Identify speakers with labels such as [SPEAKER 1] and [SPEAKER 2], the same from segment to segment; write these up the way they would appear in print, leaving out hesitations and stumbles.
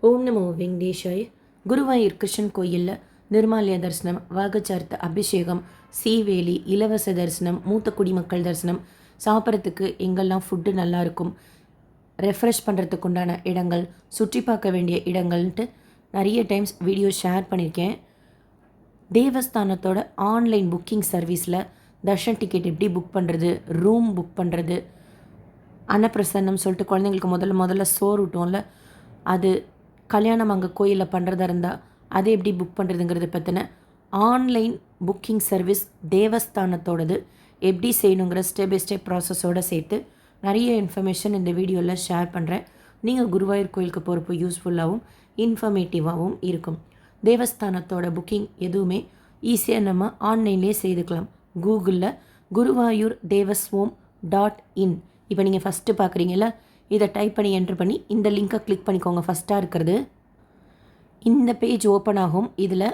[SPEAKER 1] ஓம் நமோ வெங்கடேஷாய. குருவாயூர் கிருஷ்ணன் கோயிலில் நிர்மாலய தரிசனம், வாகச்சார்த்த அபிஷேகம், சீவேலி, இலவச தரிசனம், மூத்த குடிமக்கள் தரிசனம், சாப்பிட்றதுக்கு எங்கெல்லாம் ஃபுட்டு நல்லாயிருக்கும், ரெஃப்ரெஷ் பண்ணுறதுக்கு உண்டான இடங்கள், சுற்றி பார்க்க வேண்டிய இடங்கள்ன்ட்டு நிறைய டைம்ஸ் வீடியோ ஷேர் பண்ணியிருக்கேன். தேவஸ்தானத்தோட ஆன்லைன் புக்கிங் சர்வீஸில் தர்ஷன் டிக்கெட் எப்படி புக் பண்ணுறது, ரூம் புக் பண்ணுறது, அன்னப்பிரசன்னம் சொல்லிட்டு குழந்தைங்களுக்கு முதல்ல சோறு விட்டோம்ல, அது கல்யாணம் அங்கே கோயிலில் பண்ணுறதா இருந்தால் அதை எப்படி புக் பண்ணுறதுங்கிறத பற்றின ஆன்லைன் புக்கிங் சர்வீஸ் தேவஸ்தானத்தோடது எப்படி செய்யணுங்கிற ஸ்டெப் பை ஸ்டெப் ப்ராசஸோடு சேர்த்து நிறைய இன்ஃபர்மேஷன் இந்த வீடியோவில் ஷேர் பண்ணுறேன். நீங்கள் குருவாயூர் கோயிலுக்கு போகிறப்போ யூஸ்ஃபுல்லாகவும் இன்ஃபர்மேட்டிவாகவும் இருக்கும். தேவஸ்தானத்தோட புக்கிங் எதுவுமே ஈஸியாக நம்ம ஆன்லைன்லேயே செய்துக்கலாம். கூகுளில் குருவாயூர் தேவஸ்வோம் .in இப்போ நீங்கள் ஃபஸ்ட்டு பார்க்குறீங்களா, இதை டைப் பண்ணி என்ட்ரு பண்ணி இந்த லிங்க்கை கிளிக் பண்ணிக்கோங்க. ஃபஸ்ட்டாக இருக்கிறது இந்த பேஜ் ஓப்பன் ஆகும். இதில்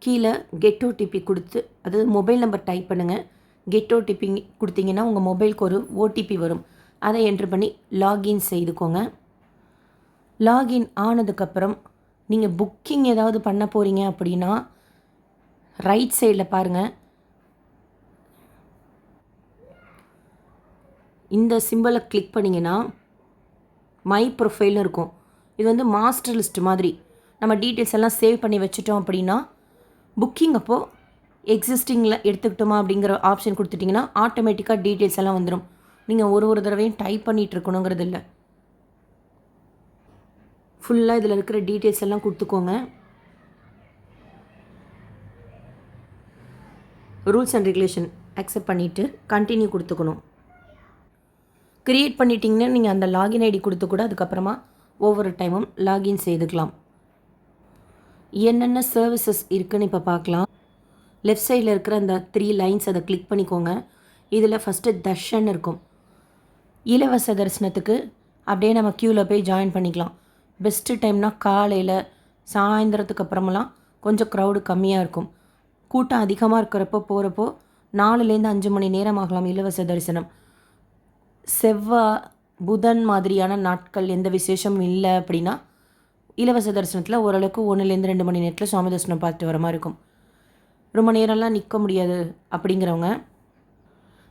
[SPEAKER 1] கீழே கெட் ஓடிபி கொடுத்து, அதாவது மொபைல் நம்பர் டைப் பண்ணுங்கள். கெட் ஓடிபி கொடுத்தீங்கன்னா உங்கள் மொபைலுக்கு ஒரு ஓடிபி வரும். அதை என்ட்ரு பண்ணி லாகின் செய்துக்கோங்க. லாகின் ஆனதுக்கப்புறம் நீங்கள் புக்கிங் ஏதாவது பண்ண போகிறீங்க அப்படின்னா ரைட் சைடில் பாருங்கள், இந்த சிம்பிளை கிளிக் பண்ணிங்கன்னா மை ப்ரொஃபைல்னு இருக்கும். இது வந்து மாஸ்டர் லிஸ்ட் மாதிரி. நம்ம டீட்டெயில்ஸ் எல்லாம் சேவ் பண்ணி வச்சுட்டோம் அப்படின்னா புக்கிங் அப்போது எக்ஸிஸ்டிங்கில் எடுத்துக்கிட்டோமா அப்படிங்கிற ஆப்ஷன் கொடுத்துட்டிங்கன்னா ஆட்டோமேட்டிக்காக டீட்டெயில்ஸ் எல்லாம் வந்துடும். நீங்கள் ஒரு தடவையும் டைப் பண்ணிகிட்டு இருக்கணுங்கிறது இல்லை. ஃபுல்லாக இதில் இருக்கிற டீட்டெயில்ஸ் எல்லாம் கொடுத்துக்கோங்க. ரூல்ஸ் அண்ட் ரெகுலேஷன் அக்செப்ட் பண்ணிவிட்டு கண்டினியூ கொடுத்துக்கணும். க்ரியேட் பண்ணிட்டீங்கன்னா நீங்கள் அந்த லாகின் ஐடி கொடுத்து கூட அதுக்கப்புறமா ஒவ்வொரு டைமும் லாகின் செய்துக்கலாம். என்னென்ன சர்வீசஸ் இருக்குதுன்னு இப்போ பார்க்கலாம். லெஃப்ட் சைடில் இருக்கிற அந்த 3 லைன்ஸ் அதை கிளிக் பண்ணிக்கோங்க. இதில் ஃபஸ்ட்டு தர்ஷன் இருக்கும். இலவச தரிசனத்துக்கு அப்படியே நம்ம க்யூவில் போய் ஜாயின் பண்ணிக்கலாம். பெஸ்ட்டு டைம்னால் காலையில், சாயந்தரத்துக்கு அப்புறமெல்லாம் கொஞ்சம் க்ரௌடு கம்மியாக இருக்கும். கூட்டம் அதிகமாக இருக்கிறப்போ போகிறப்போ 4லேருந்து 5 மணி நேரம் ஆகலாம் இலவச தரிசனம். செவ்வாய், புதன் மாதிரியான நாட்கள் எந்த விசேஷமும் இல்லை அப்படின்னா இலவச தரிசனத்தில் ஓரளவுக்கு 1லேருந்து 2 மணி நேரத்தில் சுவாமி தரிசனம் பார்த்துட்டு வர மாதிரி இருக்கும். ரொம்ப நேரம்லாம் நிற்க முடியாது அப்படிங்கிறவங்க,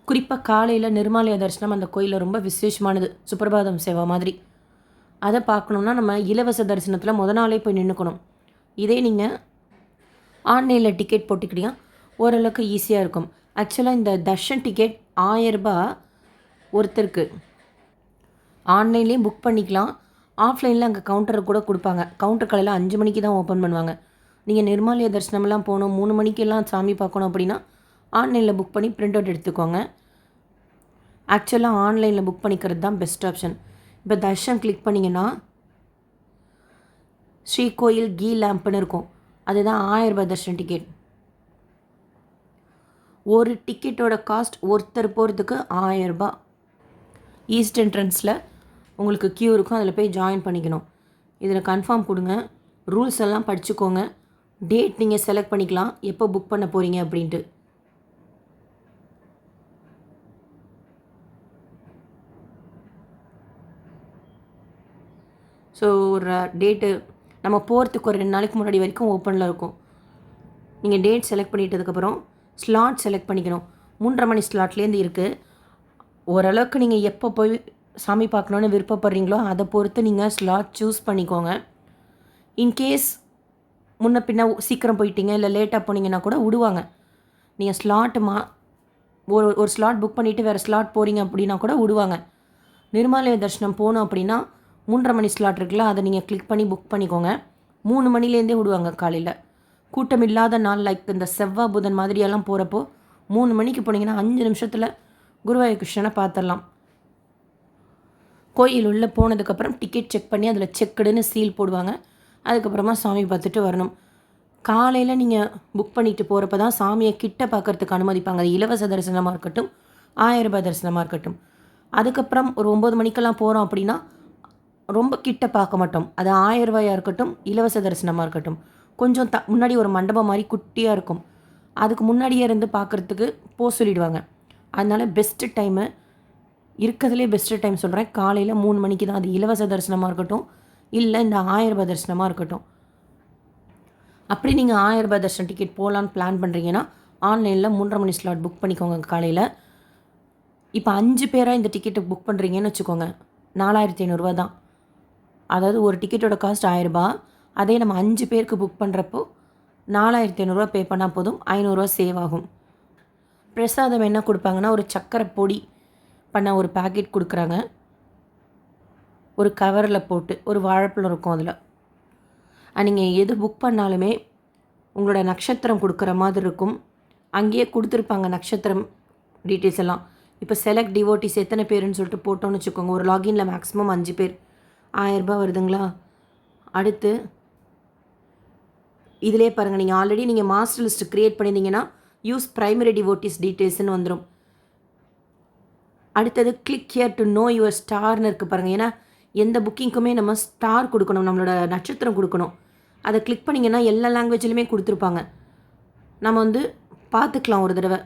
[SPEAKER 1] குறிப்பாக காலையில் நிர்மாலய தரிசனம் அந்த கோயிலில் ரொம்ப விசேஷமானது, சுப்பிரபாதம் சேவா மாதிரி. அதை பார்க்கணுன்னா நம்ம இலவச தரிசனத்தில் நாளே போய் நின்றுக்கணும். இதே நீங்கள் ஆன்லைனில் டிக்கெட் போட்டுக்கிட்டீங்கன்னா ஓரளவுக்கு ஈஸியாக இருக்கும். ஆக்சுவலாக இந்த தர்ஷன் டிக்கெட் 1000 ரூபாய் ஒருத்தருக்கு. ஆன்லைன்லேயும் புக் பண்ணிக்கலாம், ஆஃப்லைனில் அங்கே கவுண்டரை கூட கொடுப்பாங்க. கவுண்டர் காலையில் 5 மணிக்கு தான் ஓப்பன் பண்ணுவாங்க. நீங்கள் நிர்மாலய தரிசனமெல்லாம் போகணும், 3 மணிக்கெல்லாம் சாமி பார்க்கணும் அப்படின்னா ஆன்லைனில் புக் பண்ணி பிரிண்ட் அவுட் எடுத்துக்கோங்க. ஆக்சுவலாக ஆன்லைனில் புக் பண்ணிக்கிறது தான் பெஸ்ட் ஆப்ஷன். இப்போ தர்ஷன் கிளிக் பண்ணிங்கன்னா ஸ்ரீகோயில் கீ லேம்ப்னு இருக்கும். அதுதான் 1000 ரூபாய் தர்ஷன் டிக்கெட். ஒரு டிக்கெட்டோட காஸ்ட் ஒருத்தர் போகிறதுக்கு 1000 ரூபாய். ஈஸ்ட் என்ட்ரன்ஸில் உங்களுக்கு க்யூ இருக்கும், அதில் போய் ஜாயின் பண்ணிக்கணும். இதில் கன்ஃபார்ம் கொடுங்க. ரூல்ஸ் எல்லாம் படிச்சுக்கோங்க. டேட் நீங்கள் செலக்ட் பண்ணிக்கலாம் எப்போ புக் பண்ண போகிறீங்க அப்படின்ட்டு. ஸோ ஒரு டேட்டு நம்ம போகிறதுக்கு ஒரு 2 நாளைக்கு முன்னாடி வரைக்கும் ஓப்பனில் இருக்கும். நீங்கள் டேட் செலக்ட் பண்ணிட்டதுக்கப்புறம் ஸ்லாட் செலக்ட் பண்ணிக்கணும். 3:30 மணி ஸ்லாட்லேருந்து இருக்குது. ஓரளவுக்கு நீங்கள் எப்போ போய் சாமி பார்க்கணுன்னு விருப்பப்படுறீங்களோ அதை பொறுத்து நீங்கள் ஸ்லாட் சூஸ் பண்ணிக்கோங்க. இன்கேஸ் முன்ன பின்ன சீக்கிரம் போயிட்டீங்க இல்லை லேட்டாக போனீங்கன்னா கூட விடுவாங்க. நீங்கள் ஸ்லாட் ஒரு ஸ்லாட் புக் பண்ணிவிட்டு வேறு ஸ்லாட் போகிறீங்க அப்படின்னா கூட விடுவாங்க. நிர்மாலய தரிசனம் போகணும் அப்படின்னா 3:30 மணி ஸ்லாட் இருக்குல்ல, அதை நீங்கள் கிளிக் பண்ணி புக் பண்ணிக்கோங்க. 3 மணிலேருந்தே விடுவாங்க காலையில். கூட்டம் இல்லாத நாள் லைக் இந்த செவ்வாய் புதன் மாதிரியெல்லாம் போகிறப்போ 3 மணிக்கு போனீங்கன்னா 5 நிமிஷத்தில் குருவாயூர் கிருஷ்ணனை பார்த்துடலாம். கோயில் உள்ளே போனதுக்கப்புறம் டிக்கெட் செக் பண்ணி அதில் செக்குடுன்னு சீல் போடுவாங்க. அதுக்கப்புறமா சாமி பார்த்துட்டு வரணும். காலையில் நீங்கள் புக் பண்ணிட்டு போகிறப்ப தான் சாமியை கிட்ட பார்க்குறதுக்கு அனுமதிப்பாங்க. அது இலவச தரிசனமாக இருக்கட்டும், 1000 ரூபாய் தரிசனமாக இருக்கட்டும். அதுக்கப்புறம் ஒரு 9 மணிக்கெல்லாம் போகிறோம் அப்படின்னா ரொம்ப கிட்ட பார்க்க மாட்டோம். அது 1000 ரூபாயாக இருக்கட்டும், இலவச தரிசனமாக இருக்கட்டும். கொஞ்சம் முன்னாடி ஒரு மண்டபம் மாதிரி குட்டியாக இருக்கும். அதுக்கு முன்னாடியே இருந்து பார்க்குறதுக்கு போக சொல்லிவிடுவாங்க. அதனால் பெஸ்ட்டு டைமு இருக்கிறதுலே பெஸ்ட்டு டைம் சொல்கிறேன், காலையில் 3 மணிக்கு தான். அது இலவச தரிசனமாக இருக்கட்டும், இல்லை இந்த 1000 ரூபாய் தரிசனமாக இருக்கட்டும். அப்படி நீங்கள் 1000 ரூபாய் தரிசனம் டிக்கெட் போகலான்னு பிளான் பண்ணுறீங்கன்னா ஆன்லைனில் 3:30 மணி ஸ்லாட் புக் பண்ணிக்கோங்க காலையில். இப்போ 5 பேராக இந்த டிக்கெட்டை புக் பண்ணுறீங்கன்னு வச்சுக்கோங்க, 4500 தான். அதாவது ஒரு டிக்கெட்டோட காஸ்ட் 1000 ரூபாய். அதே நம்ம 5 பேருக்கு புக் பண்ணுறப்போ 4500 பே பண்ணால் போதும், 500 சேவ் ஆகும். பிரசாதம் என்ன கொடுப்பாங்கன்னா, ஒரு சக்கரை பொடி பண்ண ஒரு பேக்கெட் கொடுக்குறாங்க, ஒரு கவரில் போட்டு, ஒரு வாழைப்பழம் இருக்கும் அதில். நீங்கள் எது புக் பண்ணாலுமே உங்களோட நட்சத்திரம் கொடுக்குற மாதிரி இருக்கும். அங்கேயே கொடுத்துருப்பாங்க நட்சத்திரம் டீட்டெயில்ஸ் எல்லாம். இப்போ செலக்ட் டிவோட்டிஸ் எத்தனை பேருன்னு சொல்லிட்டு போட்டோன்னு வச்சுக்கோங்க, ஒரு லாகினில் மேக்ஸிமம் 5 பேர், 1000 ரூபாய் வருதுங்களா. அடுத்து இதிலே பாருங்கள், நீங்கள் ஆல்ரெடி நீங்கள் மாஸ்டர் லிஸ்ட்டு க்ரியேட் பண்ணியிருந்தீங்கன்னா யூஸ் ப்ரைமரி டிவோட்டிஸ் டீட்டெயில்ஸ்னு வந்துடும். அடுத்தது click here to know your ஸ்டார்னு இருக்குது பாருங்கள். ஏன்னா எந்த புக்கிங்க்குமே நம்ம ஸ்டார் கொடுக்கணும், நம்மளோட நட்சத்திரம் கொடுக்கணும். அதை கிளிக் பண்ணிங்கன்னா எல்லா லாங்குவேஜ்லையுமே கொடுத்துருப்பாங்க. நம்ம வந்து பார்த்துக்கலாம் ஒரு தடவை.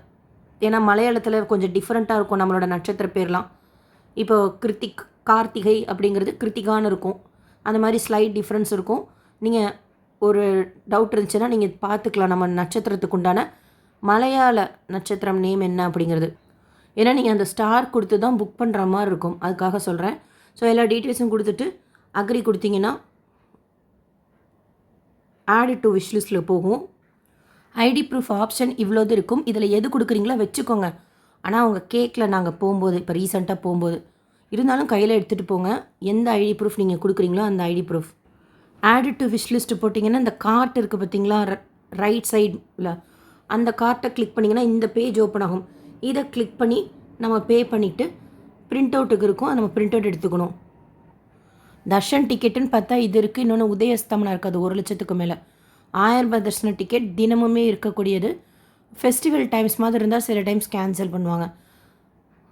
[SPEAKER 1] ஏன்னா மலையாளத்தில் கொஞ்சம் டிஃப்ரெண்ட்டாக இருக்கும் நம்மளோட நட்சத்திர பேர்லாம். இப்போ கார்த்திகை அப்படிங்கிறது கிருத்திகான்னு இருக்கும். அந்த மாதிரி ஸ்லைட் டிஃப்ரென்ஸ் இருக்கும். நீங்கள் ஒரு டவுட் இருந்துச்சுன்னா நீங்கள் பார்த்துக்கலாம் நம்ம நட்சத்திரத்துக்கு உண்டான மலையாள நட்சத்திரம் நேம் என்ன அப்படிங்கிறது. ஏன்னா நீங்கள் அந்த ஸ்டார் கொடுத்து தான் புக் பண்ணுற மாதிரி இருக்கும், அதுக்காக சொல்கிறேன். ஸோ எல்லா டீட்டெயில்ஸும் கொடுத்துட்டு அக்ரி கொடுத்தீங்கன்னா ஆட் டு விஷ்லிஸ்ட்டில் போகும். ஐடி ப்ரூஃப் ஆப்ஷன் இவ்வளோது இருக்கும். இதில் எது கொடுக்குறீங்களோ வச்சுக்கோங்க. ஆனால் அவங்க கேட்கல நாங்கள் போகும்போது, இப்போ ரீசெண்டாக போகும்போது. இருந்தாலும் கையில் எடுத்துகிட்டு போங்க. எந்த ஐடி ப்ரூஃப் நீங்கள் கொடுக்குறீங்களோ அந்த ஐடி ப்ரூஃப். ஆட் டு விஷ்லிஸ்ட்டு போட்டிங்கன்னா இந்த கார்ட் இருக்குது பார்த்தீங்களா, ரைட் சைடில் அந்த கார்ட்டை கிளிக் பண்ணிங்கன்னா இந்த பேஜ் ஓப்பன் ஆகும். இதை கிளிக் பண்ணி நம்ம பே பண்ணிவிட்டு பிரிண்ட் அவுட்டுக்கு இருக்கும், நம்ம பிரிண்ட் அவுட் எடுத்துக்கணும். தர்ஷன் டிக்கெட்டுன்னு பார்த்தா இது இருக்குது. இன்னொன்று உதயஸ்தமனம் இருக்குது, அது 1,00,000க்கு மேலே. 1000 ரூபாய் தர்ஷன டிக்கெட் தினமுமே இருக்கக்கூடியது. ஃபெஸ்டிவல் டைம்ஸ் மாதிரி இருந்தால் சில டைம்ஸ் கேன்சல் பண்ணுவாங்க.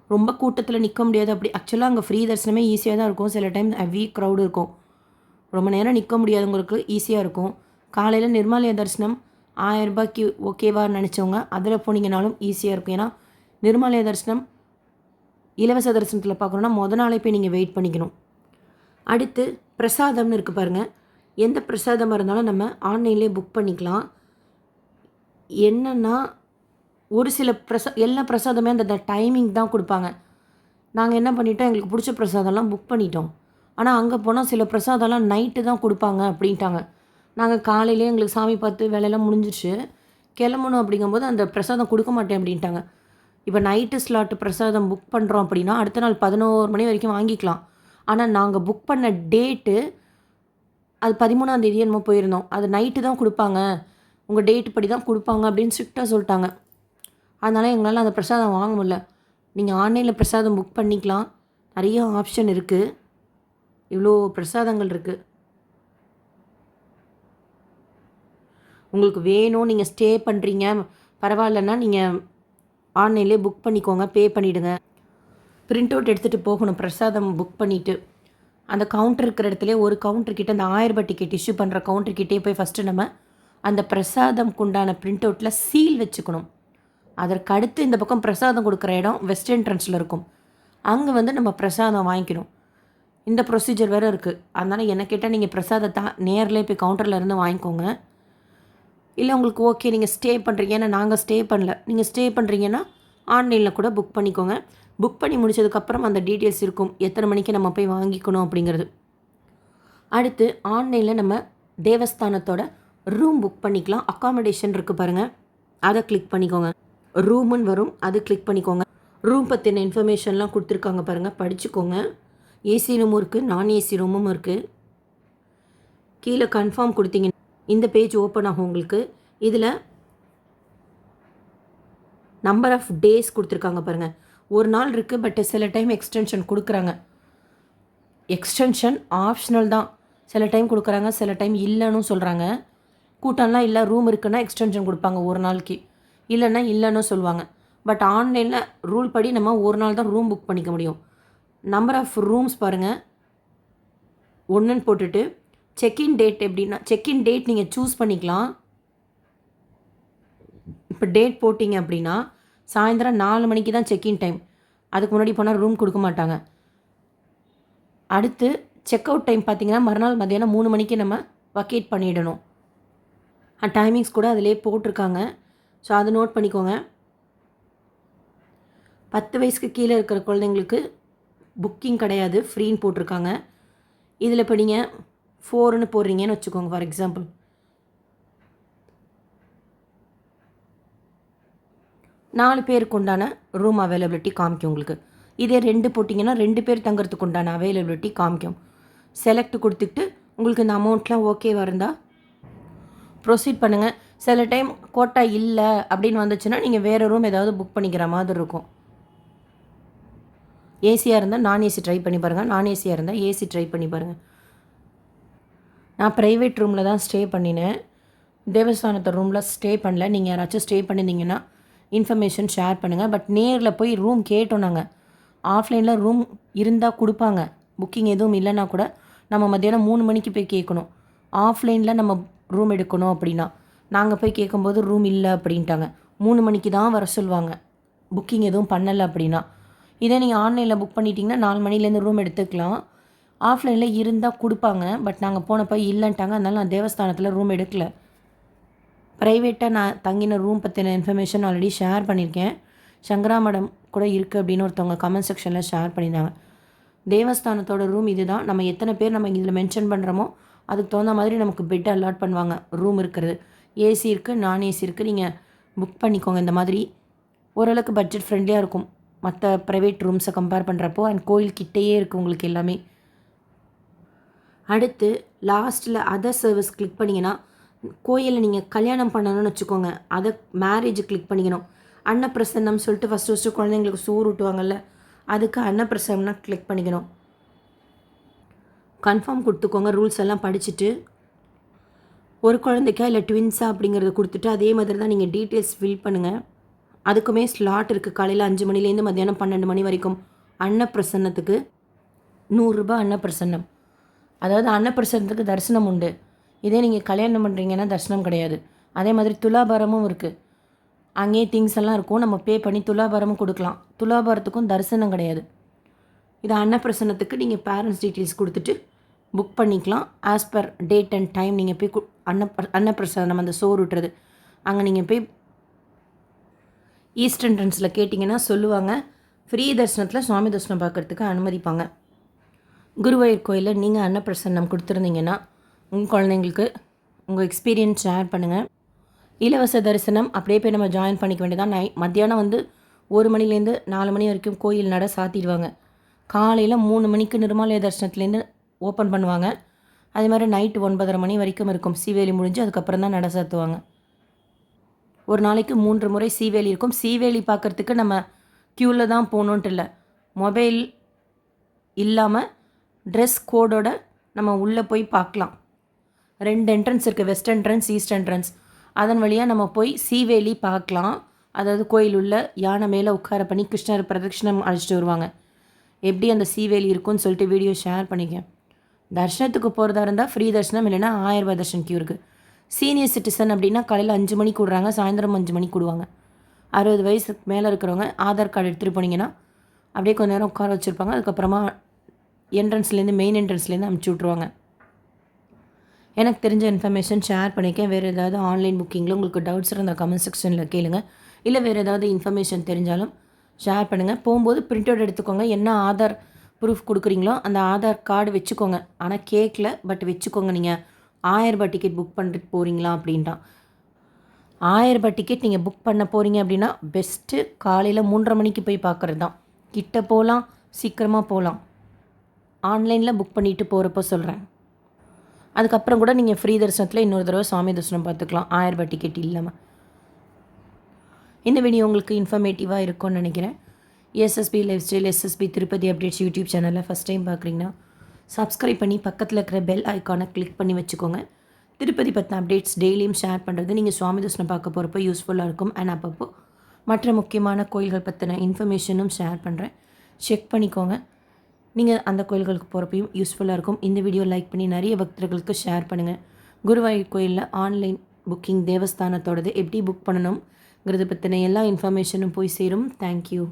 [SPEAKER 1] ரொம்ப கூட்டத்தில் நிற்க முடியாது. அப்படி ஆக்சுவலாக அங்கே ஃப்ரீ தரிசனமே ஈஸியாக தான் இருக்கும். சில டைம் ஹெவி க்ரௌடு இருக்கும், ரொம்ப நேரம் நிற்க முடியாதவங்களுக்கு ஈஸியாக இருக்கும். காலையில் நிர்மாலய தரிசனம் 1000 ரூபாய்க்கு ஓகேவான்னு நினச்சவங்க அதில் போனீங்கனாலும் ஈஸியாக இருக்கும். ஏன்னா நிர்மாலய தரிசனம் இலவச தரிசனத்தில் பார்க்கணுன்னா மொதல் நாளே போய் நீங்கள் வெயிட் பண்ணிக்கணும். அடுத்து பிரசாதம்னு இருக்குது பாருங்கள். எந்த பிரசாதமாக இருந்தாலும் நம்ம ஆன்லைன்லேயே புக் பண்ணிக்கலாம். என்னென்னா ஒரு சில எல்லா பிரசாதமே அந்த டைமிங் தான் கொடுப்பாங்க. நாங்கள் என்ன பண்ணிட்டோம், எங்களுக்கு பிடிச்ச பிரசாதம்லாம் புக் பண்ணிட்டோம். ஆனால் அங்கே போனால் சில பிரசாதம்லாம் நைட்டு தான் கொடுப்பாங்க அப்படின்ட்டாங்க. நாங்கள் காலையிலே எங்களுக்கு சாமி பார்த்து வேலையெல்லாம் முடிஞ்சிச்சு, கிளம்பணும் அப்படிங்கும்போது அந்த பிரசாதம் கொடுக்க மாட்டேன் அப்படின்ட்டாங்க. இப்போ நைட்டு ஸ்லாட்டு பிரசாதம் புக் பண்ணுறோம் அப்படின்னா அடுத்த நாள் 11 மணி வரைக்கும் வாங்கிக்கலாம். ஆனால் நாங்கள் புக் பண்ண டேட்டு அது 13ஆம் தேதி என்னமோ போயிருந்தோம். அது நைட்டு தான் கொடுப்பாங்க, உங்கள் டேட்டு படி தான் கொடுப்பாங்க அப்படின்னு ஸ்ட்ரிக்டாக சொல்லிட்டாங்க. அதனால் எங்களால் அந்த பிரசாதம் வாங்க முடியல. நீங்கள் ஆன்லைனில் பிரசாதம் புக் பண்ணிக்கலாம், நிறைய ஆப்ஷன் இருக்குது, இவ்வளோ பிரசாதங்கள் இருக்குது. உங்களுக்கு வேணும், நீங்கள் ஸ்டே பண்ணுறீங்க பரவாயில்லன்னா நீங்கள் ஆன்லைன்லேயே புக் பண்ணிக்கோங்க, பே பண்ணிவிடுங்க. பிரிண்ட் அவுட் எடுத்துகிட்டு போகணும் பிரசாதம் புக் பண்ணிவிட்டு. அந்த கவுண்டர் இருக்கிற இடத்துல ஒரு கவுண்டர்கிட்ட அந்த 1000 ரூபாய் டிக்கெட் இஷ்யூ பண்ணுற கவுண்டர்கிட்டே போய் ஃபஸ்ட்டு நம்ம அந்த பிரசாதம்க்கு உண்டான பிரிண்ட் அவுட்டில் சீல் வச்சுக்கணும். அதற்கு அடுத்து இந்த பக்கம் பிரசாதம் கொடுக்குற இடம் வெஸ்ட் என்ட்ரன்ஸில் இருக்கும், அங்கே வந்து நம்ம பிரசாதம் வாங்கிக்கணும். இந்த ப்ரொசீஜர் வேறு இருக்குது. அதனால் என்ன கேட்டால் நீங்கள் பிரசாதத்தை நேரில் போய் கவுண்டரில் இருந்து வாங்கிக்கோங்க. இல்லை உங்களுக்கு ஓகே நீங்கள் ஸ்டே பண்ணுறீங்க, ஏன்னா நாங்கள் ஸ்டே பண்ணல, நீங்கள் ஸ்டே பண்ணுறீங்கன்னா ஆன்லைனில் கூட புக் பண்ணிக்கோங்க. புக் பண்ணி முடித்ததுக்கப்புறம் அந்த டீட்டெயில்ஸ் இருக்கும், எத்தனை மணிக்கு நம்ம போய் வாங்கிக்கணும் அப்படிங்கிறது. அடுத்து ஆன்லைனில் நம்ம தேவஸ்தானத்தோட ரூம் புக் பண்ணிக்கலாம். அக்காமடேஷன் இருக்குது பாருங்கள், அதை கிளிக் பண்ணிக்கோங்க. ரூமுன்னு வரும், அது கிளிக் பண்ணிக்கோங்க. ரூம் பற்றின இன்ஃபர்மேஷன்லாம் கொடுத்துருக்காங்க பாருங்கள், படிச்சுக்கோங்க. ஏசி ரூமும் இருக்குது, நான் ஏசி ரூமும் இருக்குது. கீழே கன்ஃபார்ம் கொடுத்தீங்க இந்த பேஜ் ஓப்பன் ஆகும் உங்களுக்கு. இதில் நம்பர் ஆஃப் டேஸ் கொடுத்துருக்காங்க பாருங்கள். ஒரு நாள் இருக்குது, பட் சில டைம் எக்ஸ்டென்ஷன் கொடுக்குறாங்க. எக்ஸ்டென்ஷன் ஆப்ஷனல் தான், சில டைம் கொடுக்குறாங்க, சில டைம் இல்லைன்னு சொல்கிறாங்க. கூட்டம்லாம் இல்லை, ரூம் இருக்குன்னா எக்ஸ்டென்ஷன் கொடுப்பாங்க ஒரு நாளைக்கு, இல்லைன்னா இல்லைன்னு சொல்லுவாங்க. பட் ஆன்லைனில் ரூல் படி நம்ம ஒரு நாள் தான் ரூம் புக் பண்ணிக்க முடியும். நம்பர் ஆஃப் ரூம்ஸ் பாருங்கள், 1ன்னு போட்டுட்டு செக்இன் டேட் எப்படின்னா செக்இன் டேட் நீங்கள் சூஸ் பண்ணிக்கலாம். இப்போ டேட் போட்டிங்க அப்படின்னா சாயந்தரம் 4 மணிக்கு தான் செக்இன் டைம், அதுக்கு முன்னாடி போனால் ரூம் கொடுக்க மாட்டாங்க. அடுத்து செக் அவுட் டைம் பார்த்திங்கன்னா மறுநாள் மத்தியானம் 3 மணிக்கு நம்ம வக்கேட் பண்ணிடணும். டைமிங்ஸ் கூட அதிலே போட்டிருக்காங்க. ஸோ அதை நோட் பண்ணிக்கோங்க. 10 வயசுக்கு கீழே இருக்கிற குழந்தைங்களுக்கு புக்கிங் கிடையாது, ஃப்ரீன்னு போட்டிருக்காங்க. இதில் இப்போ நீங்கள் 4ன்னு போடுறீங்கன்னு வச்சுக்கோங்க. ஃபார் எக்ஸாம்பிள் 4 பேருக்கு உண்டான ரூம் அவைலபிலிட்டி காமிக்கும் உங்களுக்கு. இதே 2 போட்டிங்கன்னா 2 பேர் தங்குறதுக்கு உண்டான அவைலபிலிட்டி காமிக்கும். செலக்ட் கொடுத்துட்டு உங்களுக்கு இந்த அமௌண்ட்லாம் ஓகேவாக இருந்தால் ப்ரொசீட் பண்ணுங்கள். சில டைம் கோட்டா இல்லை அப்படின்னு வந்துச்சுன்னா நீங்கள் வேறு ரூம் ஏதாவது புக் பண்ணிக்கிற மாதிரி இருக்கும். ஏசியாக இருந்தால் நான் ஏசி ட்ரை பண்ணி பாருங்கள், நான் ஏசியாக இருந்தால் ஏசி ட்ரை பண்ணி பாருங்கள். நான் ப்ரைவேட் ரூமில் தான் ஸ்டே பண்ணினேன், தேவஸ்தானத்தை ரூமில் ஸ்டே பண்ணல. நீங்கள் யாராச்சும் ஸ்டே பண்ணியிருந்தீங்கன்னா இன்ஃபர்மேஷன் ஷேர் பண்ணுங்கள். பட் நேரில் போய் ரூம் கேட்டோம் நாங்கள். ஆஃப்லைனில் ரூம் இருந்தால் கொடுப்பாங்க, புக்கிங் எதுவும் இல்லைன்னா கூட நம்ம மத்தியானம் 3 மணிக்கு போய் கேட்கணும். ஆஃப்லைனில் நம்ம ரூம் எடுக்கணும் அப்படின்னா நாங்கள் போய் கேட்கும்போது ரூம் இல்லை அப்படின்ட்டாங்க. 3 மணிக்கு தான் வர சொல்லுவாங்க, புக்கிங் எதுவும் பண்ணலை அப்படின்னா. இதே நீங்கள் ஆன்லைனில் புக் பண்ணிட்டீங்கன்னா 4 மணிலேருந்து ரூம் எடுத்துக்கலாம். ஆஃப்லைனில் இருந்தால் கொடுப்பாங்க, பட் நாங்கள் போனப்போ இல்லைன்ட்டாங்க. அதனால நான் தேவஸ்தானத்தில் ரூம் எடுக்கல. ப்ரைவேட்டாக நான் தங்கின ரூம் பற்றின இன்ஃபர்மேஷன் ஆல்ரெடி ஷேர் பண்ணியிருக்கேன். சங்கரா மடம் கூட இருக்குது அப்படின்னு ஒருத்தவங்க கமெண்ட் செக்ஷனில் ஷேர் பண்ணியிருந்தாங்க. தேவஸ்தானத்தோட ரூம் இது தான். நம்ம எத்தனை பேர் நம்ம இதில் மென்ஷன் பண்ணுறோமோ அதுக்கு தகுந்த மாதிரி நமக்கு பெட் அலாட் பண்ணுவாங்க. ரூம் இருக்கிறது, ஏசி இருக்குது, நான் ஏசி இருக்குது. நீங்கள் புக் பண்ணிக்கோங்க. இந்த மாதிரி ஓரளவுக்கு பட்ஜெட் ஃப்ரெண்ட்லியாக இருக்கும் மற்ற ப்ரைவேட் ரூம்ஸை கம்பேர் பண்ணுறப்போ. அண்ட் கோயில் கிட்டேயே இருக்குது உங்களுக்கு எல்லாமே. அடுத்து லாஸ்ட்டில் அதர் சர்வீஸ் கிளிக் பண்ணிங்கன்னா கோயிலில் நீங்கள் கல்யாணம் பண்ணணும்னு வச்சுக்கோங்க, அதை மேரேஜ் கிளிக் பண்ணிக்கணும். அன்னப்பிரசன்னம் சொல்லிட்டு ஃபஸ்ட்டு குழந்தைங்களுக்கு சோறு ஊட்டுவாங்கல்ல, அதுக்கு அன்னப்பிரசன்னா கிளிக் பண்ணிக்கணும். கன்ஃபார்ம் கொடுத்துக்கோங்க. ரூல்ஸ் எல்லாம் படிச்சுட்டு ஒரு குழந்தைக்கா இல்லை ட்வின்ஸா அப்படிங்கிறத கொடுத்துட்டு அதே மாதிரி தான் நீங்கள் டீட்டெயில்ஸ் ஃபில் பண்ணுங்கள். அதுக்குமே ஸ்லாட் இருக்குது. காலையில் 5 மணிலேருந்து மத்தியானம் 12 மணி வரைக்கும் அன்னப்பிரசன்னத்துக்கு 100 ரூபாய் அன்னப்பிரசன்னம். அதாவது அன்னப்பிரசன்னத்துக்கு தரிசனம் உண்டு. இதே நீங்கள் கல்யாணம் பண்ணுறீங்கன்னா தரிசனம் கிடையாது. அதே மாதிரி துலாபாரமும் இருக்குது. அங்கேயே திங்ஸ் எல்லாம் இருக்கும், நம்ம பே பண்ணி துலாபாரமும் கொடுக்கலாம். துலாபாரத்துக்கும் தரிசனம் கிடையாது. இது அன்னப்பிரசன்னத்துக்கு நீங்கள் பேரண்ட்ஸ் டீட்டெயில்ஸ் கொடுத்துட்டு புக் பண்ணிக்கலாம். As per date and time நீங்கள் போய் அன்னப்பிரசன்னம் அந்த சோறு விட்டுறது அங்கே நீங்கள் போய் ஈஸ்ட் என்ட்ரன்ஸில் கேட்டிங்கன்னா சொல்லுவாங்க. ஃப்ரீ தரிசனத்தில் சுவாமி தரிசனம் பார்க்குறதுக்கு அனுமதிப்பாங்க. குருவாயூர் கோயிலில் நீங்கள் அன்னப்பிரசன்னம் கொடுத்துருந்தீங்கன்னா உங்கள் குழந்தைங்களுக்கு உங்கள் எக்ஸ்பீரியன்ஸ் ஷேர் பண்ணுங்கள். இலவச தரிசனம் அப்படியே போய் நம்ம ஜாயின் பண்ணிக்க வேண்டியதான். மத்தியானம் 1 மணிலேருந்து 4 மணி வரைக்கும் கோயில் நட சாத்திடுவாங்க. காலையில் 3 மணிக்கு நிர்மாலய தரிசனத்துலேருந்து ஓப்பன் பண்ணுவாங்க. அதே மாதிரி நைட்டு 9:30 மணி வரைக்கும் இருக்கும். சீவேலி முடிஞ்சு அதுக்கப்புறம் தான் நட சாத்துவாங்க. ஒரு நாளைக்கு 3 முறை சீவேலி இருக்கும். சீவேலி பார்க்குறதுக்கு நம்ம க்யூவில் தான் போகணுன்ட்டு இல்லை, மொபைல் இல்லாமல் ட்ரெஸ் கோடோட நம்ம உள்ளே போய் பார்க்கலாம். 2 என்ட்ரன்ஸ் இருக்குது, வெஸ்ட் என்ட்ரன்ஸ், ஈஸ்ட் என்ட்ரன்ஸ். அதன் வழியாக நம்ம போய் சீவேலி பார்க்கலாம். அதாவது கோயில் உள்ள யானை மேலே உட்கார பண்ணி கிருஷ்ணர் பிரதட்சிணம் அழைச்சிட்டு வருவாங்க. எப்படி அந்த சீவேலி இருக்குன்னு சொல்லிட்டு வீடியோ ஷேர் பண்ணிக்கேன். தர்ஷனத்துக்கு போகிறதா இருந்தால் ஃப்ரீ தர்ஷனம், இல்லைன்னா 1000 ரூபாய் தர்ஷன் கியூ இருக்குது. சீனியர் சிட்டிசன் அப்படின்னா காலையில் 5 மணிக்கு விடுறாங்க, சாயந்தரம் 5 மணிக்கு விடுவாங்க. 60 வயசுக்கு மேலே இருக்கிறவங்க ஆதார் கார்டு எடுத்துகிட்டு போனீங்கன்னா அப்படியே கொஞ்சம் நேரம் உட்கார வச்சுருப்பாங்க. அதுக்கப்புறமா என்ட்ரன்ஸ்லேருந்து மெயின் என்ட்ரன்ஸ்லேருந்து அனுப்பிச்சி விட்ருவாங்க. எனக்கு தெரிஞ்ச இன்ஃபர்மேஷன் ஷேர் பண்ணிக்கேன். வேறு ஏதாவது ஆன்லைன் புக்கிங்கில் உங்களுக்கு டவுட்ஸ் இருந்தால் கமெண்ட் செக்ஷனில் கேளுங்க. இல்லை வேறு ஏதாவது இன்ஃபர்மேஷன் தெரிஞ்சாலும் ஷேர் பண்ணுங்கள். போகும்போது பிரிண்ட் அவுட் எடுத்துக்கோங்க. என்ன ஆதார் ப்ரூஃப் கொடுக்குறீங்களோ அந்த ஆதார் கார்டு வச்சுக்கோங்க. ஆனால் கேட்கல, பட் வச்சுக்கோங்க. நீங்கள் 1000 ரூபாய் டிக்கெட் புக் பண்ணுறதுக்கு போகிறீங்களா அப்படின்ட்டான். 1000 ரூபாய் டிக்கெட் நீங்கள் புக் பண்ண போகிறீங்க அப்படின்னா பெஸ்ட்டு காலையில் 3:30 மணிக்கு போய் பார்க்குறது தான். கிட்ட போகலாம், சீக்கிரமாக போகலாம். ஆன்லைனில் புக் பண்ணிவிட்டு போகிறப்போ சொல்கிறேன். அதுக்கப்புறம் கூட நீங்கள் ஃப்ரீ தரிசனத்தில் இன்னொரு தடவை சுவாமி தரிசனம் பார்த்துக்கலாம் 1000 ரூபாய் டிக்கெட் இல்லாமல். இந்த வீடியோ உங்களுக்கு இன்ஃபர்மேட்டிவாக இருக்கும்னு நினைக்கிறேன். SSP lifestyle, SSP Tirupati updates YouTube சேனலில் ஃபஸ்ட் டைம் பார்க்குறீங்கன்னா சப்ஸ்கிரைப் பண்ணி பக்கத்தில் இருக்கிற பெல் ஐக்கானை கிளிக் பண்ணி வச்சுக்கோங்க. திருப்பதி பற்றின அப்டேட்ஸ் டெய்லியும் ஷேர் பண்ணுறது நீங்கள் சுவாமி தரிசனம் பார்க்க போகிறப்போ யூஸ்ஃபுல்லாக இருக்கும். அண்ட் அப்பப்போ மற்ற முக்கியமான கோயில்கள் பற்றின இன்ஃபர்மேஷனும் ஷேர் பண்ணுறேன், செக் பண்ணிக்கோங்க. நீங்கள் அந்த கோயில்களுக்கு போகிறப்பையும் யூஸ்ஃபுல்லாக இருக்கும். இந்த வீடியோ லைக் பண்ணி நிறைய பக்தர்களுக்கு ஷேர் பண்ணுங்கள். குருவாயூர் கோயிலில் ஆன்லைன் புக்கிங் தேவஸ்தானத்தோடது எப்படி புக் பண்ணணுங்கிறது பற்றின எல்லா இன்ஃபர்மேஷனும் போய் சேரும். தேங்க்யூ.